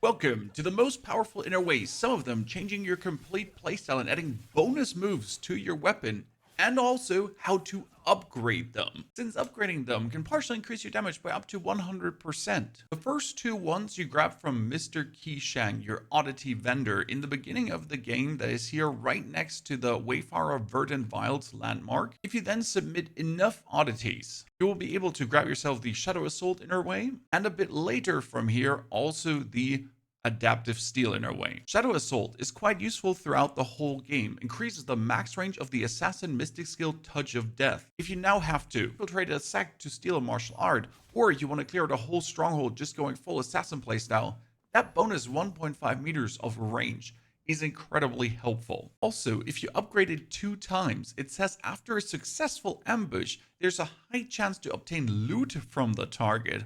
Welcome to the most powerful inner ways, some of them changing your complete playstyle and adding bonus moves to your weapon, and also how to upgrade them, since upgrading them can partially increase your damage by up to 100%. The first two ones you grab from Mr. Qishang, your oddity vendor, in the beginning of the game that is here right next to the Wayfarer Verdant Wilds landmark. If you then submit enough oddities, you will be able to grab yourself the Shadow Assault inner way, and a bit later from here, also the Adaptive Steel inner way. Shadow Assault is quite useful throughout the whole game, increases the max range of the Assassin Mystic skill Touch of Death. If you now have to infiltrate a sect to steal a martial art, or you want to clear the whole stronghold just going full Assassin playstyle, that bonus 1.5 meters of range is incredibly helpful. Also, if you upgrade it 2 times, it says after a successful ambush, there's a high chance to obtain loot from the target.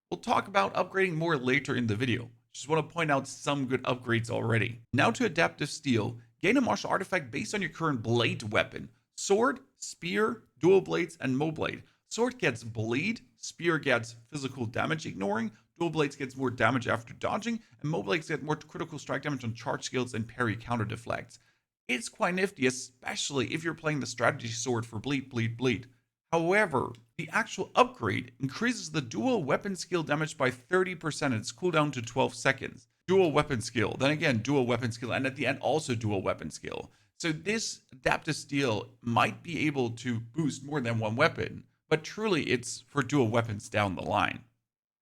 We'll talk about upgrading more later in the video. Just want to point out some good upgrades already. Now to Adaptive Steel. Gain a martial artifact based on your current blade weapon. Sword, spear, dual blades, and mo blade. Sword gets bleed, spear gets physical damage ignoring, dual blades gets more damage after dodging, and mo blades get more critical strike damage on charge skills and parry counter deflects. It's quite nifty, especially if you're playing the strategy sword for bleed, bleed, bleed. However, the actual upgrade increases the dual weapon skill damage by 30% and its cooldown to 12 seconds. Dual weapon skill, then again, dual weapon skill, and at the end also dual weapon skill. So this Adaptive Steel might be able to boost more than one weapon, but truly it's for dual weapons down the line.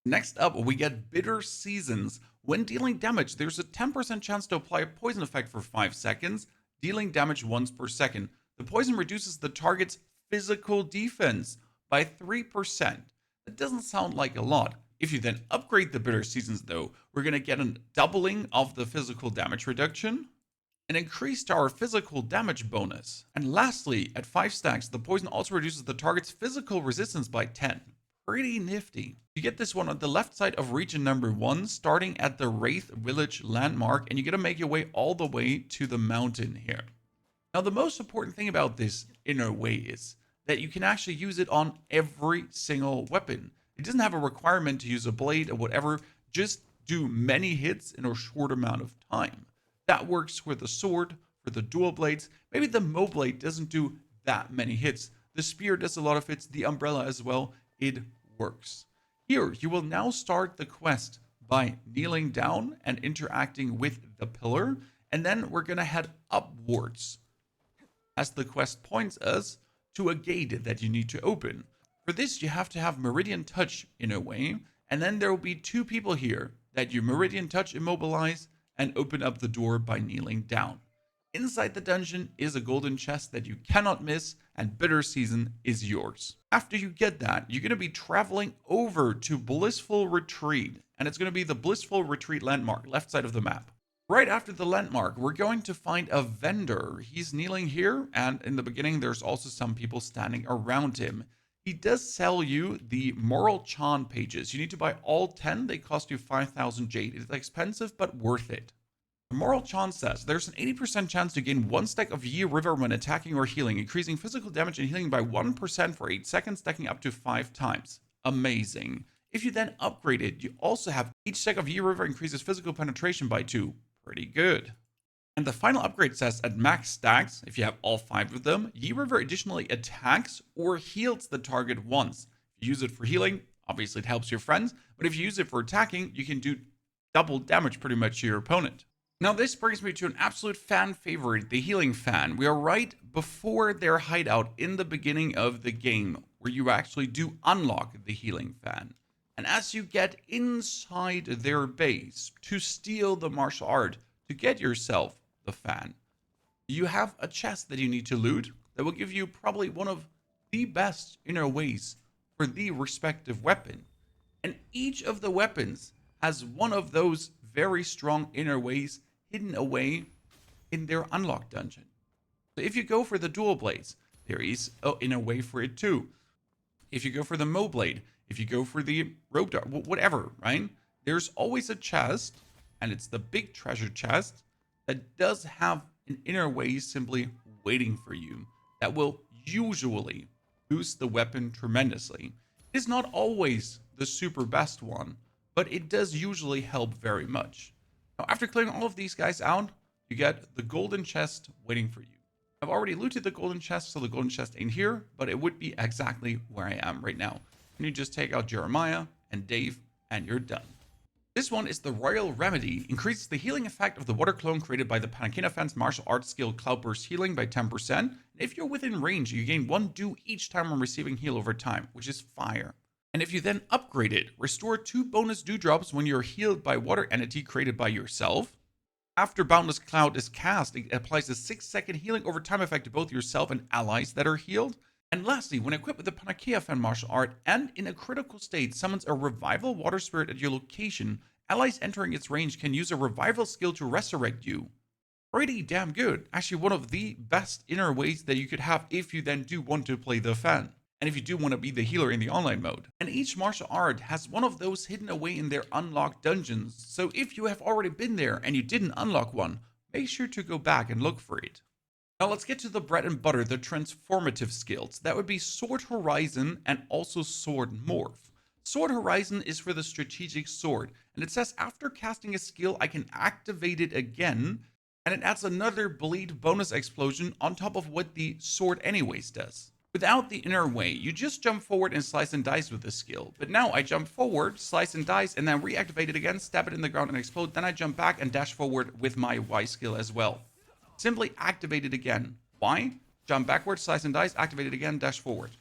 Next up, we get Bitter Seasons. When dealing damage, there's a 10% chance to apply a poison effect for 5 seconds, dealing damage once per second. The poison reduces the target's physical defense by 3%. That doesn't sound like a lot. If you then upgrade the Bitter Seasons though, we're going to get a doubling of the physical damage reduction, an increased our physical damage bonus. And lastly, at 5 stacks, the poison also reduces the target's physical resistance by 10. Pretty nifty. You get this one on the left side of region number 1, starting at the Wraith Village landmark, and you gotta make your way all the way to the mountain here. Now, the most important thing about this inner way is that you can actually use it on every single weapon. It doesn't have a requirement to use a blade or whatever, just do many hits in a short amount of time. That works with the sword, for the dual blades. Maybe the mo blade doesn't do that many hits. The spear does a lot of hits, the umbrella as well. It works. Here, you will now start the quest by kneeling down and interacting with the pillar, and then we're gonna head upwards, as the quest points us to a gate that you need to open. For this, you have to have Meridian Touch in a way, and then there will be 2 people here that you Meridian Touch immobilize and open up the door by kneeling down. Inside the dungeon is a golden chest that you cannot miss, and Bitter Season is yours. After you get that, you're going to be traveling over to Blissful Retreat, and it's going to be the Blissful Retreat landmark, left side of the map. Right after the landmark, we're going to find a vendor. He's kneeling here, and in the beginning, there's also some people standing around him. He does sell you the Moral Chant pages. You need to buy all 10. They cost you 5,000 jade. It's expensive, but worth it. The Moral Chant says there's an 80% chance to gain 1 stack of Yi River when attacking or healing, increasing physical damage and healing by 1% for 8 seconds, stacking up to 5 times. Amazing. If you then upgrade it, you also have each stack of Yi River increases physical penetration by 2. Pretty good. And the final upgrade says at max stacks, if you have all 5 of them, Yi River additionally attacks or heals the target once. If you use it for healing, obviously it helps your friends, but if you use it for attacking, you can do double damage pretty much to your opponent. Now this brings me to an absolute fan favorite, the Healing Fan. We are right before their hideout in the beginning of the game, where you actually do unlock the Healing Fan. And as you get inside their base to steal the martial art, to get yourself the fan, you have a chest that you need to loot that will give you probably one of the best inner ways for the respective weapon. And each of the weapons has one of those very strong inner ways hidden away in their unlock dungeon. So if you go for the dual blades, there is an inner way for it too. If you go for the mo blade, if you go for the rope dart, whatever, right? There's always a chest, and it's the big treasure chest that does have an inner way simply waiting for you that will usually boost the weapon tremendously. It is not always the super best one, but it does usually help very much. Now, after clearing all of these guys out, you get the golden chest waiting for you. I've already looted the golden chest, so the golden chest ain't here, but it would be exactly where I am right now. And you just take out Jeremiah and Dave, and you're done. This one is the Royal Remedy. Increases the healing effect of the water clone created by the Panakina Fan's martial arts skill Cloudburst Healing by 10%. And if you're within range, you gain 1 dew each time when receiving heal over time, which is fire. And if you then upgrade it, restore 2 bonus dewdrops when you're healed by water entity created by yourself. After Boundless Cloud is cast, it applies a 6-second healing over time effect to both yourself and allies that are healed. And lastly, when equipped with the Panakea Fan martial art and in a critical state summons a revival water spirit at your location, allies entering its range can use a revival skill to resurrect you. Pretty damn good. Actually, one of the best inner ways that you could have if you then do want to play the fan. And if you do want to be the healer in the online mode. And each martial art has one of those hidden away in their unlocked dungeons. So if you have already been there and you didn't unlock one, make sure to go back and look for it. Now let's get to the bread and butter, the transformative skills. That would be Sword Horizon and also Sword Morph. Sword Horizon is for the strategic sword, and it says after casting a skill I can activate it again, and it adds another bleed bonus explosion on top of what the sword anyways does. Without the inner way, you just jump forward and slice and dice with this skill. But now I jump forward, slice and dice, and then reactivate it again, stab it in the ground and explode. Then I jump back and dash forward with my Y skill as well. Simply activate it again. Why? Jump backward, slice and dice, activate it again, dash forward.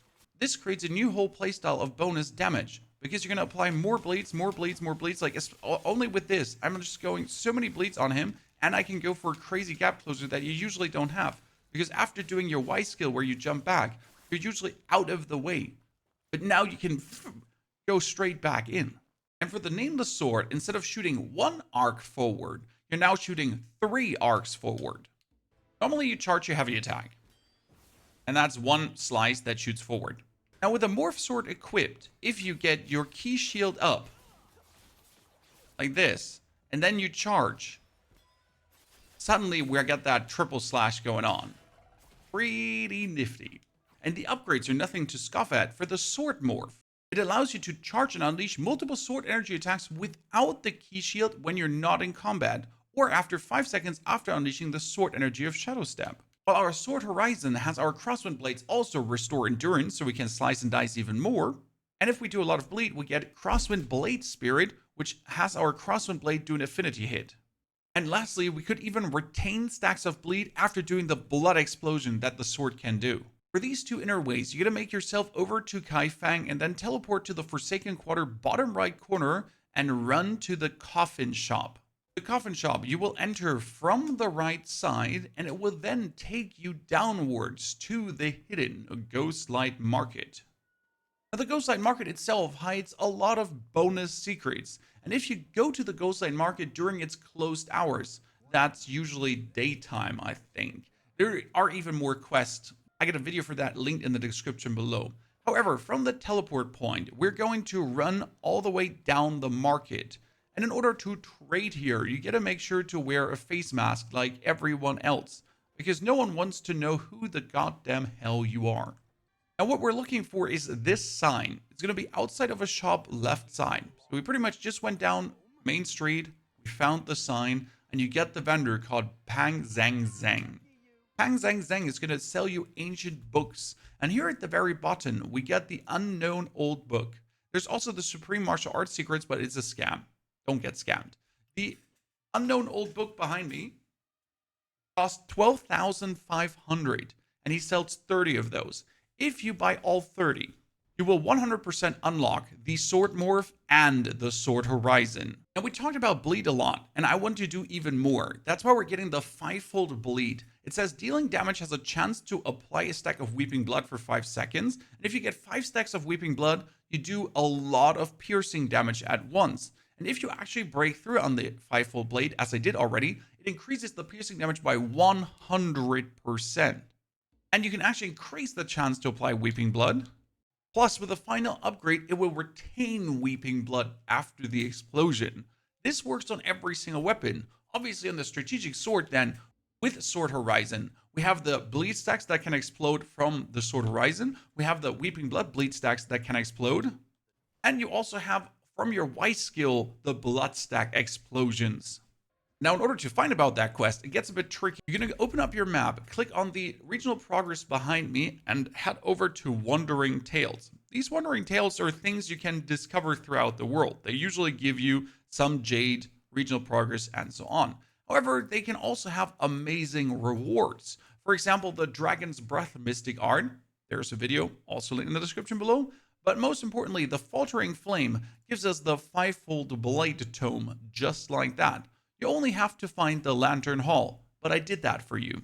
This creates a new whole playstyle of bonus damage, because you're going to apply more bleeds. Like, only with this, I'm just going so many bleeds on him, and I can go for a crazy gap closer that you usually don't have. Because after doing your Y skill where you jump back, you're usually out of the way. But now you can go straight back in. And for the Nameless Sword, instead of shooting 1 arc forward, you're now shooting 3 arcs forward. Normally you charge your heavy attack. And that's 1 slice that shoots forward. Now with a Morph Sword equipped, if you get your key shield up, like this, and then you charge, suddenly we got that triple slash going on. Pretty nifty. And the upgrades are nothing to scoff at for the Sword Morph. It allows you to charge and unleash multiple sword energy attacks without the key shield when you're not in combat, or after 5 seconds after unleashing the sword energy of Shadow Step. While our Sword Horizon has our Crosswind Blades also restore endurance so we can slice and dice even more. And if we do a lot of bleed, we get Crosswind Blade Spirit, which has our Crosswind Blade do an affinity hit. And lastly, we could even retain stacks of bleed after doing the blood explosion that the sword can do. For these 2 inner ways, you're going to make yourself over to Kaifang and then teleport to the Forsaken Quarter bottom right corner and run to the Coffin Shop. The Coffin Shop you will enter from the right side, and it will then take you downwards to the hidden Ghostlight Market. Now the Ghostlight Market itself hides a lot of bonus secrets, and if you go to the Ghostlight Market during its closed hours, that's usually daytime, I think. There are even more quests. I got a video for that linked in the description below. However, from the teleport point, we're going to run all the way down the market. And in order to trade here, you gotta make sure to wear a face mask like everyone else, because no one wants to know who the goddamn hell you are. Now what we're looking for is this sign. It's gonna be outside of a shop left side. So we pretty much just went down Main Street, we found the sign, and you get the vendor called Pang Zhang Zhang. Pang Zhang Zhang is gonna sell you ancient books, and here at the very bottom, we get the Unknown Old Book. There's also the Supreme Martial Arts Secrets, but it's a scam. Don't get scammed. The Unknown Old Book behind me costs 12,500, and he sells 30 of those. If you buy all 30, you will 100% unlock the Sword Morph and the Sword Horizon. Now we talked about bleed a lot, and I want to do even more. That's why we're getting the Fivefold Bleed. It says dealing damage has a chance to apply a stack of Weeping Blood for 5 seconds. And if you get 5 stacks of Weeping Blood, you do a lot of piercing damage at once. And if you actually break through on the Fivefold Blade, as I did already, it increases the piercing damage by 100%. And you can actually increase the chance to apply Weeping Blood. Plus, with the final upgrade, it will retain Weeping Blood after the explosion. This works on every single weapon. Obviously, on the strategic sword, then, with Sword Horizon, we have the bleed stacks that can explode from the Sword Horizon. We have the Weeping Blood bleed stacks that can explode. And you also have from your Y skill, the Bloodstack Explosions. Now, in order to find about that quest, it gets a bit tricky. You're going to open up your map, click on the regional progress behind me, and head over to Wandering Tales. These Wandering Tales are things you can discover throughout the world. They usually give you some jade, regional progress, and so on. However, they can also have amazing rewards. For example, the Dragon's Breath Mystic Art. There's a video, also linked in the description below. But most importantly, the Faltering Flame gives us the Fivefold Bleed tome, just like that. You only have to find the Lantern Hall, but I did that for you.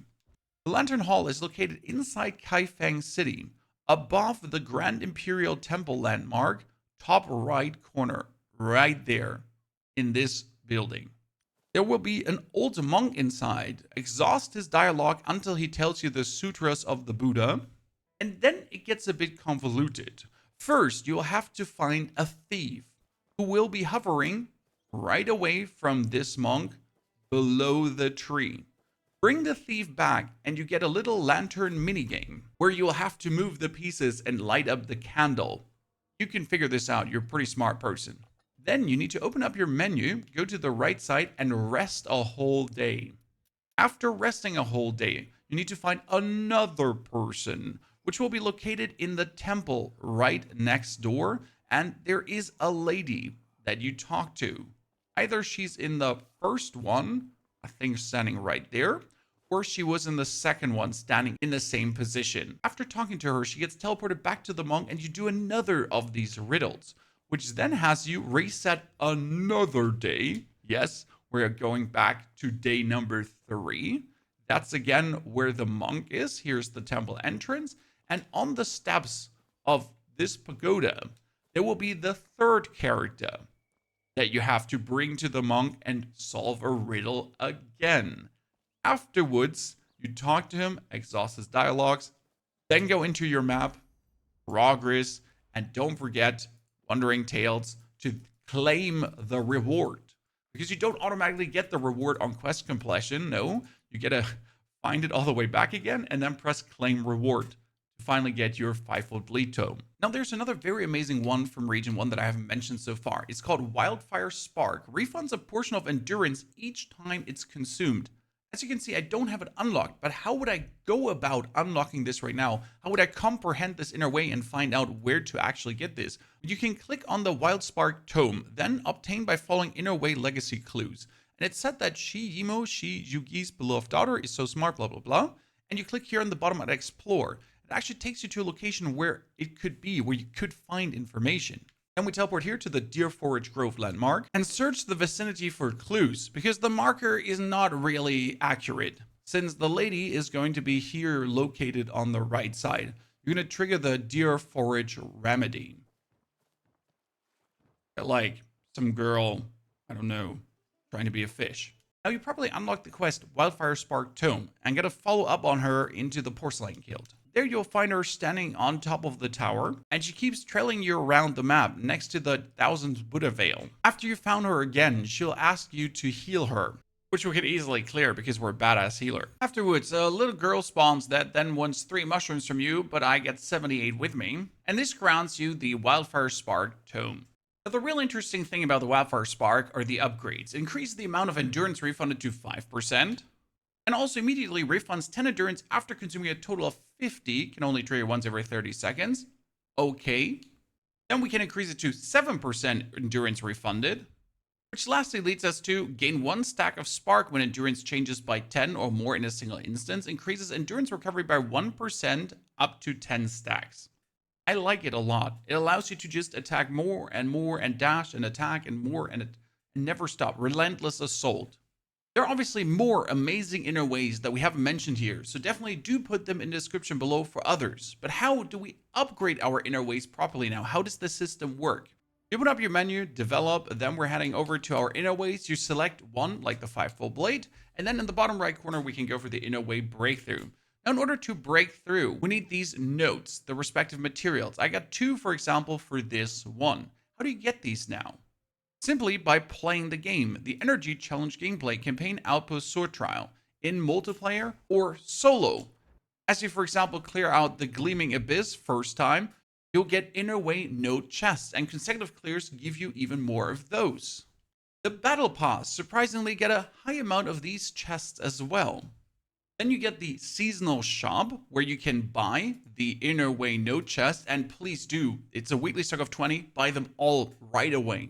The Lantern Hall is located inside Kaifeng City, above the Grand Imperial Temple landmark, top right corner, right there, in this building. There will be an old monk inside. Exhaust his dialogue until he tells you the Sutras of the Buddha, and then it gets a bit convoluted. First, you'll have to find a thief who will be hovering right away from this monk below the tree. Bring the thief back and you get a little lantern minigame where you'll have to move the pieces and light up the candle. You can figure this out, you're a pretty smart person. Then you need to open up your menu, go to the right side and rest a whole day. After resting a whole day, you need to find another person, which will be located in the temple right next door, and there is a lady that you talk to. Either she's in the first one, I think standing right there, or she was in the second one standing in the same position. After talking to her, she gets teleported back to the monk and you do another of these riddles, which then has you reset another day. Yes, we're going back to day number 3. That's again where the monk is. Here's the temple entrance. And on the steps of this pagoda, there will be the third character that you have to bring to the monk and solve a riddle again. Afterwards, you talk to him, exhaust his dialogues, then go into your map, progress, and don't forget Wandering Tales to claim the reward. Because you don't automatically get the reward on quest completion. No, you gotta find it all the way back again and then press claim reward to finally get your Fivefold Bleed tome. Now there's another very amazing one from Region 1 that I haven't mentioned so far. It's called Wildfire Spark. Refunds a portion of endurance each time it's consumed. As you can see, I don't have it unlocked, but how would I go about unlocking this right now? How would I comprehend this inner way and find out where to actually get this? You can click on the Wild Spark tome, then obtained by following inner way legacy clues. And it said that she Yugi's beloved daughter is so smart, blah, blah, blah. And you click here on the bottom at explore. It actually takes you to a location where it could be, where you could find information. Then we teleport here to the Deer Forage Grove landmark and search the vicinity for clues because the marker is not really accurate since the lady is going to be here located on the right side. You're going to trigger the Deer Forage remedy. Like some girl, I don't know, trying to be a fish. Now you probably unlock the quest Wildfire Spark Tome and get a follow up on her into the Porcelain Guild. There you'll find her standing on top of the tower, and she keeps trailing you around the map next to the 1000th Buddha Veil. After you found her again, she'll ask you to heal her, which we could easily clear because we're a badass healer. Afterwards, a little girl spawns that then wants 3 mushrooms from you, but I get 78 with me, and this grants you the Wildfire Spark Tome. Now, the real interesting thing about the Wildfire Spark are the upgrades. Increase the amount of endurance refunded to 5%. And also immediately refunds 10 endurance after consuming a total of 50. Can only trigger once every 30 seconds. Okay. Then we can increase it to 7% endurance refunded. Which lastly leads us to gain 1 stack of spark when endurance changes by 10 or more in a single instance. Increases endurance recovery by 1% up to 10 stacks. I like it a lot. It allows you to just attack more and dash and attack and more and never stop. Relentless assault. There are obviously more amazing inner ways that we haven't mentioned here, so definitely do put them in the description below for others. But how do we upgrade our inner ways properly now? How does the system work? You open up your menu, develop, then we're heading over to our inner ways. You select one, like the Fivefold Blade, and then in the bottom right corner, we can go for the inner way breakthrough. Now, in order to break through, we need these notes, the respective materials. I got 2, for example, for this one. How do you get these now? Simply by playing the game, the Energy Challenge gameplay campaign outpost sword trial in multiplayer or solo. As you, for example, clear out the Gleaming Abyss first time, You'll get inner way node chests, and consecutive clears give you even more of those. The battle pass surprisingly get a high amount of these chests as well. Then you get the seasonal shop where you can buy the inner way node chest, and please do, it's a weekly stock of 20, buy them all right away.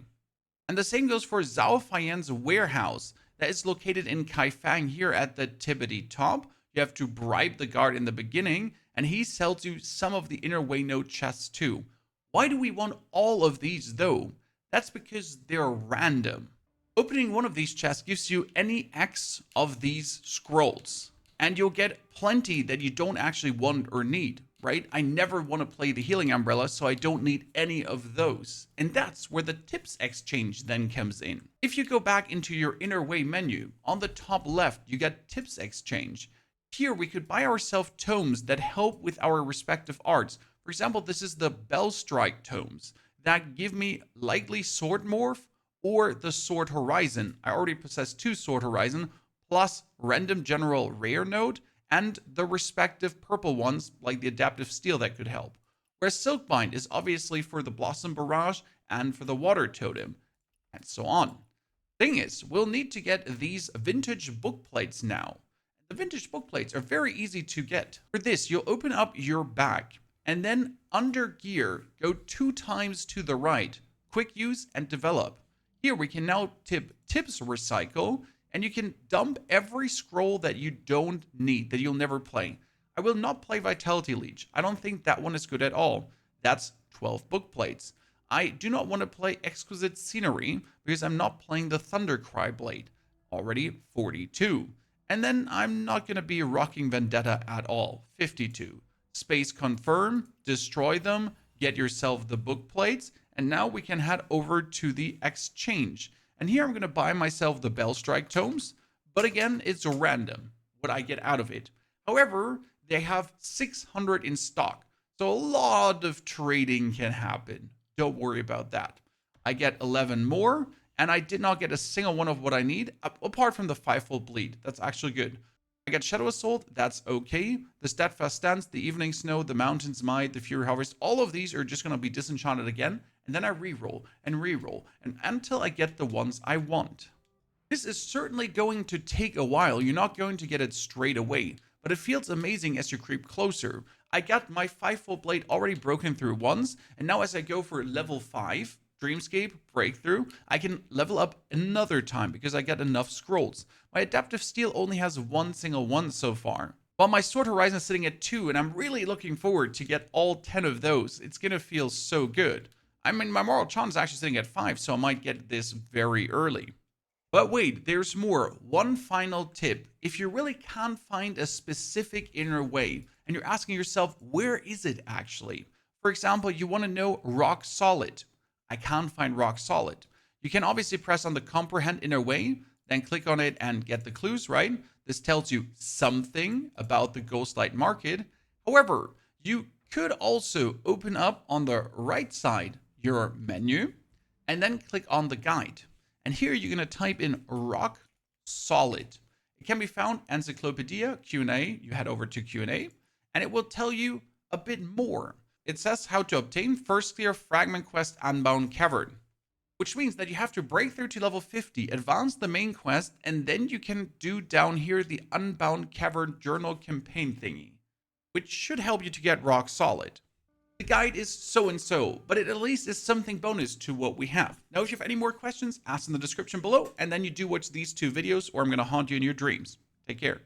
And the same goes for Zhao Faiyan's warehouse that is located in Kaifang here at the Tibbety top. You have to bribe the guard in the beginning, and he sells you some of the inner way node chests too. Why do we want all of these though? That's because they're random. Opening one of these chests gives you any X of these scrolls, and you'll get plenty that you don't actually want or need, right? I never want to play the healing umbrella, so I don't need any of those. And that's where the tips exchange then comes in. If you go back into your inner way menu, on the top left, you get tips exchange. Here we could buy ourselves tomes that help with our respective arts. For example, this is the Bell Strike tomes that give me likely Sword Morph or the Sword Horizon. I already possess 2 Sword Horizon, plus random general rare node, and the respective purple ones like the adaptive steel that could help. Whereas Silkbind is obviously for the Blossom Barrage and for the Water Totem, and so on. Thing is, we'll need to get these vintage book plates now. The vintage book plates are very easy to get. For this, you'll open up your bag, and then under gear, go 2 times to the right, quick use and develop. Here we can now tip tips recycle, and you can dump every scroll that you don't need, that you'll never play. I will not play Vitality Leech. I don't think that one is good at all. That's 12 book plates. I do not want to play Exquisite Scenery because I'm not playing the Thundercry Blade. Already 42. And then I'm not going to be rocking Vendetta at all. 52. Space Confirm, destroy them, get yourself the book plates, and now we can head over to the exchange. And here I'm going to buy myself the Bell Strike tomes, but again, it's random what I get out of it. However, they have 600 in stock, so a lot of trading can happen. Don't worry about that. I get 11 more, and I did not get a single one of what I need, apart from the Fivefold Bleed. That's actually good. I get Shadow Assault, that's okay. The Steadfast Stance, the Evening Snow, the Mountain's Might, the Fury Harvest, all of these are just going to be disenchanted again. And then I reroll and reroll, and until I get the ones I want. This is certainly going to take a while. You're not going to get it straight away, but it feels amazing as you creep closer. I got my Fivefold Blade already broken through once, and now as I go for level 5, Dreamscape, Breakthrough, I can level up another time because I get enough scrolls. My Adaptive Steel only has 1 single one so far, while my Sword Horizon is sitting at 2, and I'm really looking forward to get all 10 of those. It's gonna feel so good. I mean, my Moral Chant is actually sitting at 5, so I might get this very early. But wait, there's more. One final tip. If you really can't find a specific inner way, and you're asking yourself, where is it actually? For example, you want to know Rock Solid. I can't find Rock Solid. You can obviously press on the Comprehend Inner Way, then click on it and get the clues, right? This tells you something about the Ghostlight Market. However, you could also open up on the right side your menu and then click on the guide. And here you're going to type in Rock Solid. It can be found Encyclopedia, Q&A. You head over to Q&A and it will tell you a bit more. It says how to obtain First Clear Fragment Quest Unbound Cavern, which means that you have to break through to level 50, advance the main quest, and then you can do down here the Unbound Cavern Journal Campaign thingy, which should help you to get Rock Solid. The guide is so and so, but it at least is something bonus to what we have. Now, if you have any more questions, ask in the description below, and then you do watch these 2 videos, or I'm going to haunt you in your dreams. Take care.